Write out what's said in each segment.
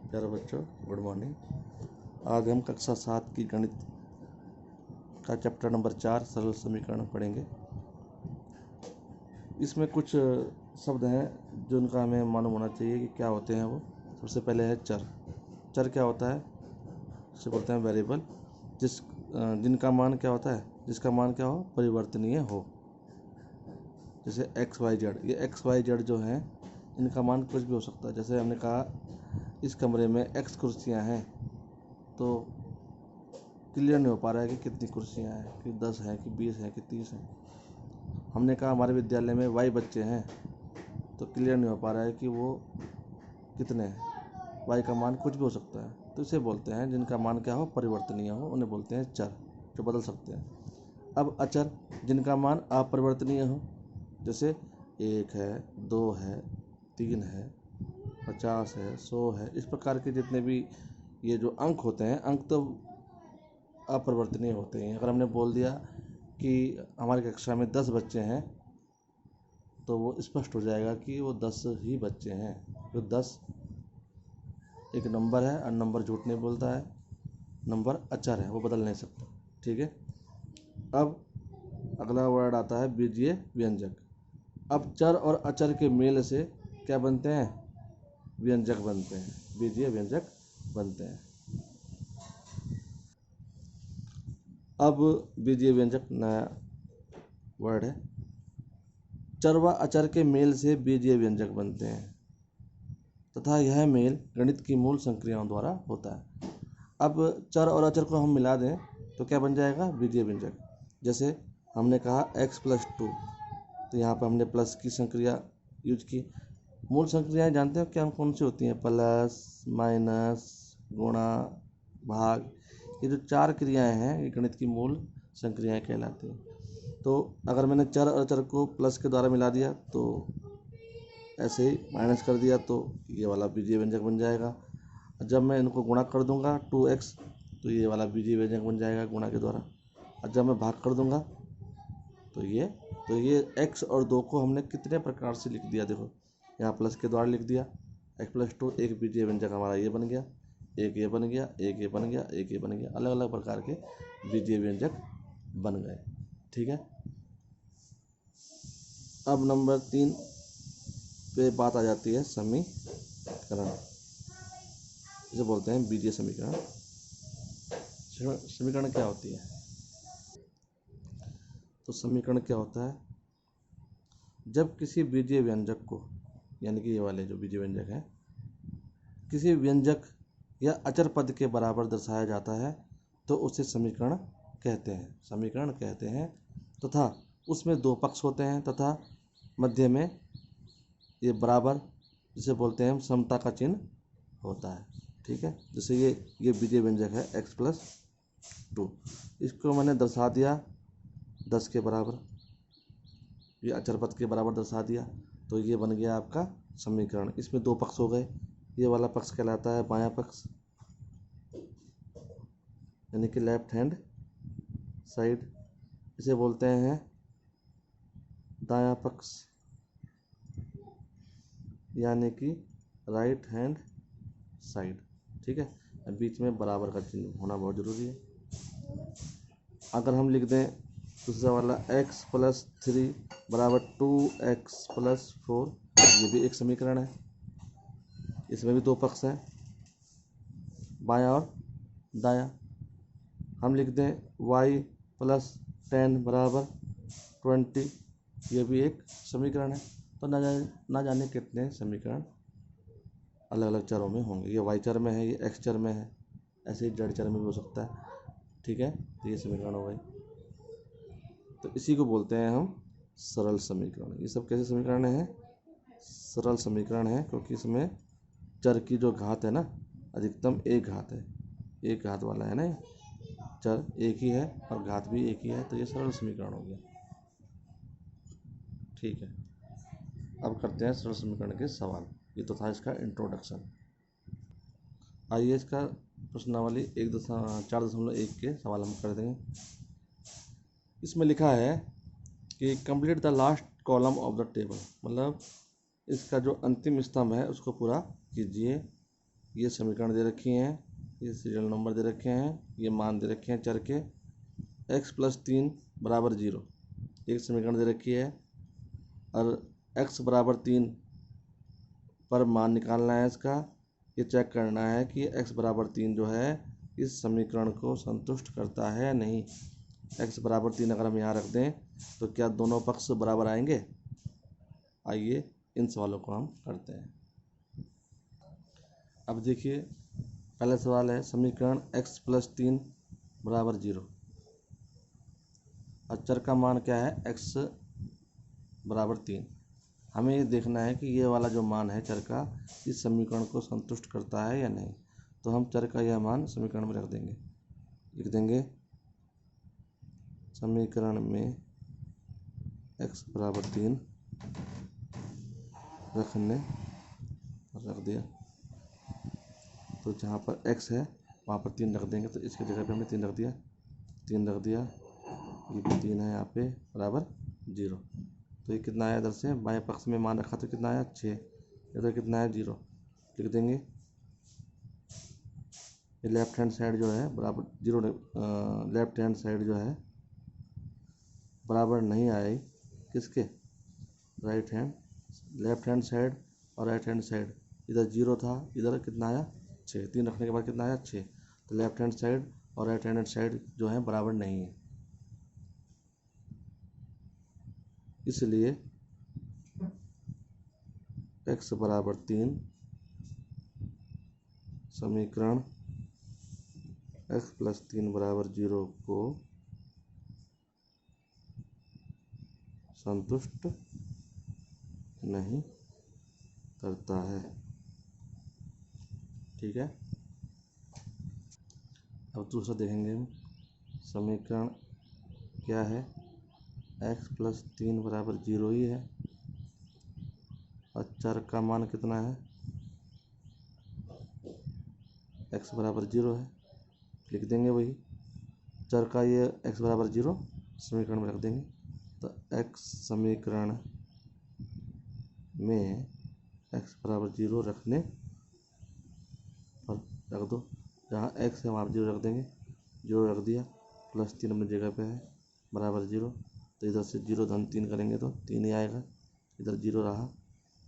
प्यारे बच्चों, good morning. आज हम कक्षा 7 की गणित का चैप्टर नंबर 4 सरल समीकरण पढ़ेंगे। इसमें कुछ शब्द हैं जिनका हमें मालूम होना चाहिए कि क्या होते हैं वो। सबसे पहले है चर। चर क्या होता है? इसे बोलते हैं वेरिएबल, जिनका मान क्या होता है? जिसका मान क्या हो? परिवर्तनीय हो। जैसे एक्स वाई जेड, ये एक्स वाई जेड जो हैं इनका मान कुछ भी हो सकता है। जैसे हमने कहा इस कमरे में एक्स कुर्सियां हैं, तो क्लियर नहीं हो पा रहा है कि कितनी कुर्सियां हैं, कि 10 हैं कि 20 हैं कि 30 हैं। हमने कहा हमारे विद्यालय में वाई बच्चे हैं, तो क्लियर नहीं हो पा रहा है कि वो कितने हैं। वाई का मान कुछ भी हो सकता है, तो इसे बोलते हैं जिनका मान क्या हो? परिवर्तनीय हो, उन्हें बोलते हैं चर, जो बदल सकते हैं। अब अचर, जिनका मान अपरिवर्तनीय हो, जैसे 1 है, 2 है, 3 है, 50 है, 100 है। इस प्रकार के जितने भी ये जो अंक होते हैं, अंक तो अपरिवर्तनीय होते हैं। अगर हमने बोल दिया कि हमारी कक्षा में 10 बच्चे हैं, तो वो स्पष्ट हो जाएगा कि वो 10 ही बच्चे हैं। तो 10 एक नंबर है और नंबर झूठ नहीं बोलता है, नंबर अचर है, वो बदल नहीं सकता। ठीक है। अब अगला वर्ड आता है बीजीय व्यंजक। अब चर और अचर के मेल से क्या बनते हैं? व्यंजक बनते हैं, बीजीय व्यंजक बनते हैं। अब बीजीय व्यंजक नया वर्ड है। चर व अचर के मेल से बीजीय व्यंजक बनते हैं तथा यह मेल गणित की मूल संक्रियाओं द्वारा होता है। अब चर और अचर को हम मिला दें तो क्या बन जाएगा? बीजीय व्यंजक। जैसे हमने कहा x + 2, तो यहाँ पर हमने प्लस की संक्रिया यूज की। मूल संक्रियाएं जानते हो क्या कौन सी होती हैं? प्लस, माइनस, गुणा, भाग। ये जो 4 क्रियाएं हैं ये गणित की मूल संक्रियाएं कहलाती हैं। तो अगर मैंने चर और अचर को प्लस के द्वारा मिला दिया, तो ऐसे ही माइनस कर दिया, तो ये वाला बीजीय व्यंजक बन जाएगा। जब मैं इनको गुणा कर दूंगा 2x, तो ये वाला बीजीय व्यंजक बन जाएगा गुणा के द्वारा। और जब मैं भाग कर दूंगा तो ये x और 2 को हमने कितने प्रकार से लिख दिया। देखो, यहाँ प्लस के द्वारा लिख दिया। x + 2 एक बीजीय व्यंजक हमारा ये बन गया, एक ये बन गया, एक ये बन गया, एक ये बन गया। अलग अलग प्रकार के बीजीय व्यंजक बन गए। ठीक है। अब नंबर 3 पे बात आ जाती है समीकरण। इसे बोलते हैं बीजीय समीकरण। समीकरण क्या होती है? तो समीकरण क्या होता है? जब किसी बीजीय व्यंजक को, यानी कि ये वाले जो बीजीय व्यंजक है, किसी व्यंजक या अचर पद के बराबर दर्शाया जाता है तो उसे समीकरण कहते हैं। तथा उसमें 2 पक्ष होते हैं तथा मध्य में ये बराबर, जिसे बोलते हैं हम, समता का चिन्ह होता है। ठीक है। जैसे ये बीजीय व्यंजक है x + 2, इसको मैंने दर्शा दिया 10 के बराबर, ये अचर पद के बराबर दर्शा दिया, तो ये बन गया आपका समीकरण। इसमें 2 पक्ष हो गए। ये वाला पक्ष कहलाता है बायां पक्ष, यानी कि लेफ्ट हैंड साइड। इसे बोलते हैं दायां पक्ष, यानी कि राइट हैंड साइड। ठीक है। बीच में बराबर का चिन्ह होना बहुत ज़रूरी है। अगर हम लिख दें दूसरा वाला x + 3 = 2x + 4, ये भी एक समीकरण है। इसमें भी 2 पक्ष हैं, बायां और दायां। हम लिख दें y + 10 = 20, ये भी एक समीकरण है। तो ना जाने कितने समीकरण अलग अलग चरों में होंगे। ये y चर में है, ये x चर में है, ऐसे ही z चर में भी हो सकता है। ठीक है। तो ये समीकरण हो गए। तो इसी को बोलते हैं हम सरल समीकरण। ये सब कैसे समीकरण हैं? सरल समीकरण है, क्योंकि इसमें चर की जो घात है ना, अधिकतम एक घात है, एक घात वाला है ना, चर एक ही है और घात भी एक ही है, तो ये सरल समीकरण हो गया। ठीक है। अब करते हैं सरल समीकरण के सवाल। ये तो था इसका इंट्रोडक्शन। आइए इसका प्रश्नावली 4.1 के सवाल हम कर देंगे। इसमें लिखा है कि complete the last column of the table, मतलब इसका जो अंतिम स्तंभ है उसको पूरा कीजिए। ये समीकरण दे रखी हैं, ये सीरियल नंबर दे रखे हैं, ये मान दे रखे हैं चर के x + 3 = 0, एक समीकरण दे रखी है और x = 3 पर मान निकालना है इसका, ये चेक करना है कि x = 3 जो है इस समीकरण को संतुष्ट करता है या नहीं। x = 3 अगर हम यहाँ रख दें तो क्या दोनों पक्ष बराबर आएंगे? आइए इन सवालों को हम करते हैं। अब देखिए पहला सवाल है समीकरण x + 3 = 0 और चर का मान क्या है x = 3। हमें ये देखना है कि ये वाला जो मान है चर का इस समीकरण को संतुष्ट करता है या नहीं। तो हम चर का यह मान समीकरण में रख देंगे, लिख देंगे समीकरण में x = 3 रख दिया। तो जहाँ पर x है वहाँ पर 3 रख देंगे, तो इसकी जगह पे हमने 3 रख दिया, ये भी 3 है यहाँ पे बराबर 0। तो ये कितना आया? इधर से बाएं पक्ष में मान रखा तो कितना आया? 6। इधर कितना है? 0। लिख देंगे ये लेफ्ट हैंड साइड जो है बराबर 0, लेफ्ट हैंड साइड जो है बराबर नहीं आई किसके? Right hand, left hand side और राइट हैंड साइड। इधर 0 था, इधर कितना आया? 6। 3 रखने के बाद कितना आया? 6। तो लेफ्ट हैंड साइड और राइट हैंड साइड जो है बराबर नहीं है, इसलिए x = 3 समीकरण x + 3 = 0 को संतुष्ट नहीं करता है। ठीक है, अब दूसरा देखेंगे हम। समीकरण क्या है? x + 3 = 0 ही है और चर का मान कितना है? x = 0 है, लिख देंगे वही चर का ये x = 0 समीकरण में रख देंगे। तो x समीकरण में x = 0 रखने पर रख दो, जहाँ x है वहाँ पर 0 रख देंगे, 0 रख दिया, +3 अपनी जगह पे है बराबर 0। तो इधर से 0 धन 3 करेंगे तो 3 ही आएगा, इधर 0 रहा।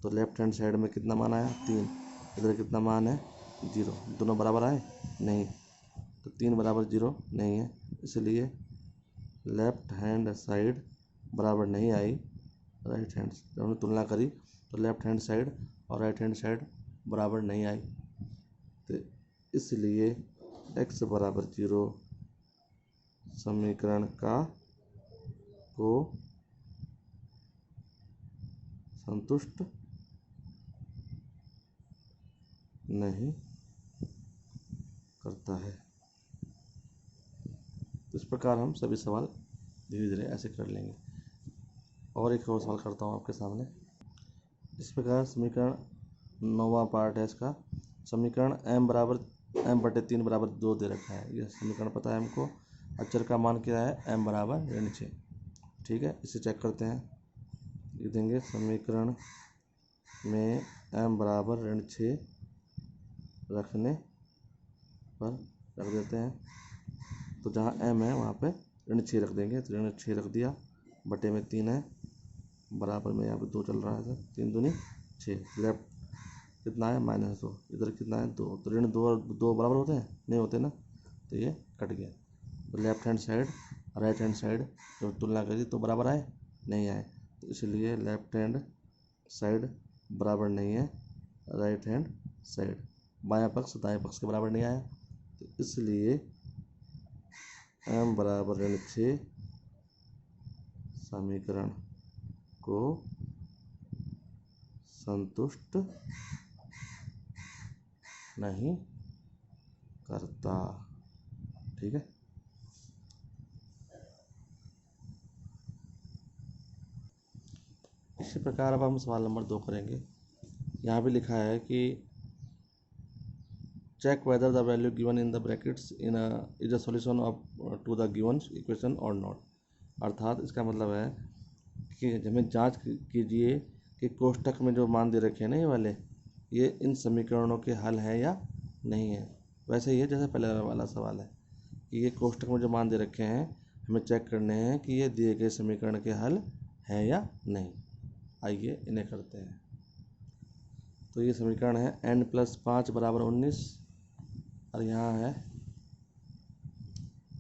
तो लेफ्ट हैंड साइड में कितना मान आया? 3। इधर कितना मान है? 0। दोनों बराबर आए? नहीं, तो 3 = 0 नहीं है, इसलिए लेफ्ट हैंड साइड बराबर नहीं आई राइट हैंड। जब हमने तुलना करी तो लेफ्ट हैंड साइड और राइट हैंड साइड बराबर नहीं आई, तो इसलिए x = 0 समीकरण को संतुष्ट नहीं करता है। तो इस प्रकार हम सभी सवाल धीरे धीरे ऐसे कर लेंगे। और एक और सवाल करता हूँ आपके सामने। इस प्रकार समीकरण 9वां पार्ट है इसका। समीकरण m/3 = 2 दे रखा है, यह समीकरण पता है हमको। अचर का मान क्या है? m = -6। ठीक है, इसे चेक करते हैं। लिख देंगे समीकरण में m = -6 रखने पर रख देते हैं। तो जहाँ m है वहाँ पे -6 रख देंगे, तो -6 रख दिया, बटे में 3 है, बराबर में यहाँ पे 2 चल रहा है, 3 दूनी 6। लेफ्ट कितना है? -2। इधर कितना है? 2। तो ऋण 2 और 2 बराबर होते हैं? नहीं होते ना, तो ये कट गया। तो left hand side right hand side जब तुलना करी तो बराबर आए? नहीं आए, तो इसलिए लेफ्ट हैंड साइड बराबर नहीं है राइट हैंड साइड। बायां पक्ष दाएं पक्ष के बराबर नहीं आया, तो इसलिए m = 6 समीकरण को संतुष्ट नहीं करता। ठीक है, इसी प्रकार अब हम सवाल नंबर 2 करेंगे। यहाँ भी लिखा है कि check whether the value given in the brackets is a solution to the given equation or not। अर्थात इसका मतलब है कि हमें जांच कीजिए कि कोष्ठक में जो मान दे रखे हैं ना ये वाले, ये इन समीकरणों के हल हैं या नहीं है। वैसे ही है जैसे पहले वाला सवाल है कि ये कोष्टक में जो मान दे रखे हैं हमें चेक करने हैं कि ये दिए गए समीकरण के हल है या नहीं। आइए इन्हें करते हैं। तो ये समीकरण है n+5 बराबर 19 और यहाँ है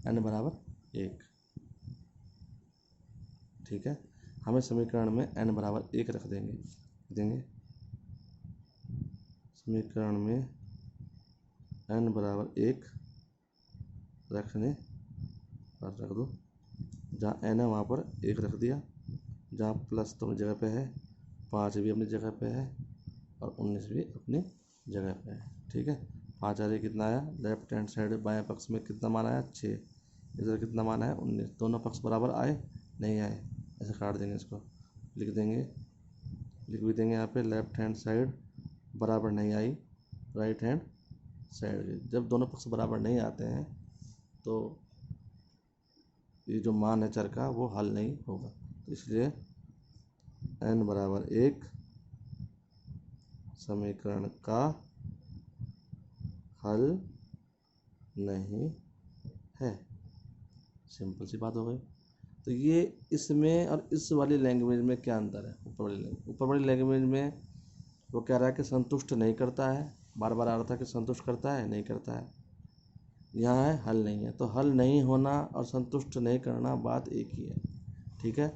n बराबर 1। ठीक है, हमें समीकरण में n बराबर 1 रख देंगे समीकरण में n बराबर 1 रखने पर रख दो। जहाँ n है वहाँ पर 1 रख दिया, जहाँ प्लस तो अपनी जगह पे है, 5 भी अपनी जगह पे है और 19 भी अपनी जगह पे है। ठीक है, 5 आ रही कितना आया, लेफ्ट हैंड साइड बाएं पक्ष में कितना मान आया 6, इधर कितना मान आया 19। दोनों पक्ष बराबर आए नहीं आए, ऐसे काट देंगे इसको, लिख भी देंगे यहाँ पे लेफ्ट हैंड साइड बराबर नहीं आई राइट हैंड साइड। जब दोनों पक्ष बराबर नहीं आते हैं तो ये जो मान है चर का वो हल नहीं होगा। तो इसलिए n बराबर 1 समीकरण का हल नहीं है। सिंपल सी बात हो गई। तो ये इसमें और इस वाली लैंग्वेज में क्या अंतर है? ऊपर वाली लैंग्वेज में वो कह रहा है कि संतुष्ट नहीं करता है, बार बार आ रहा था कि संतुष्ट करता है नहीं करता है। यहाँ है हल नहीं है। तो हल नहीं होना और संतुष्ट नहीं करना बात एक ही है। ठीक है,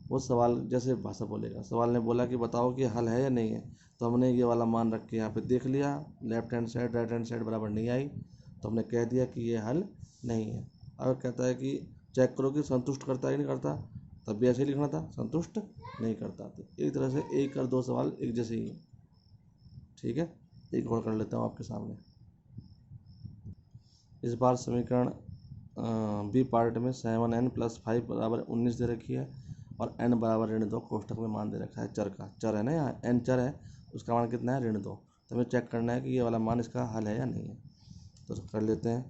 वो सवाल जैसे भाषा बोलेगा, सवाल ने बोला कि बताओ कि हल है या नहीं है, तो हमने ये वाला मान रख के यहाँ पे देख लिया, left hand side right hand side बराबर नहीं आई तो हमने कह दिया कि ये हल नहीं है। अगर कहता है कि चेक करो कि संतुष्ट करता है कि नहीं करता, तब भी ऐसे ही लिखना था, संतुष्ट नहीं करता। तो एक तरह से एक और दो सवाल एक जैसे ही हैं। ठीक है, एक और कर लेता हूँ आपके सामने। इस बार समीकरण बी पार्ट में 7n+5 बराबर 19 दे रखी है और n बराबर -2 कोष्टक में मान दे रखा है चर का। चर है ना, यहाँ n चर है, उसका मान कितना है -2। तो हमें चेक करना है कि ये वाला मान इसका हल है या नहीं है। तो कर लेते हैं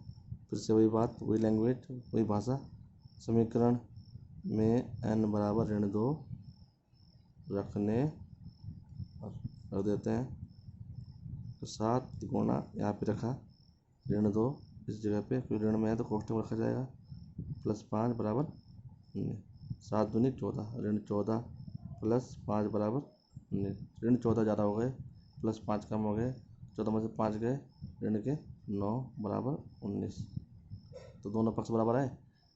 फिर से वही बात, वही लैंग्वेज, वही भाषा। समीकरण में n बराबर -2 रखने और कर देते हैं। तो 7 गुणा यहाँ पे रखा -2 इस जगह पे, कोई ऋण में है तो कोष्टक में रखा जाएगा, +5 बराबर 7 दूनी 14, -14 +5 बराबर 19। -14 ज़्यादा हो गए, +5 कम हो गए, 14 में से 5 गए, ऋण के 9 बराबर 19। तो दोनों पक्ष बराबर आए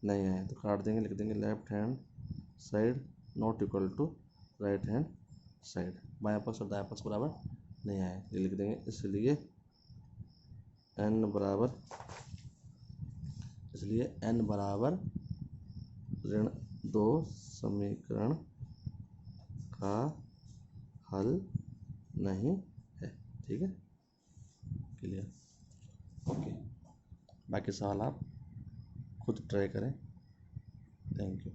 नहीं आए तो काट देंगे, लिख देंगे left hand side not equal to right hand side. बायां पक्ष और दायां पक्ष बराबर नहीं आए, ये लिख देंगे। इसलिए n बराबर -2 समीकरण का हल नहीं है। ठीक है, क्लियर? ओके, बाकी सवाल आप खुद ट्राई करें। Thank you.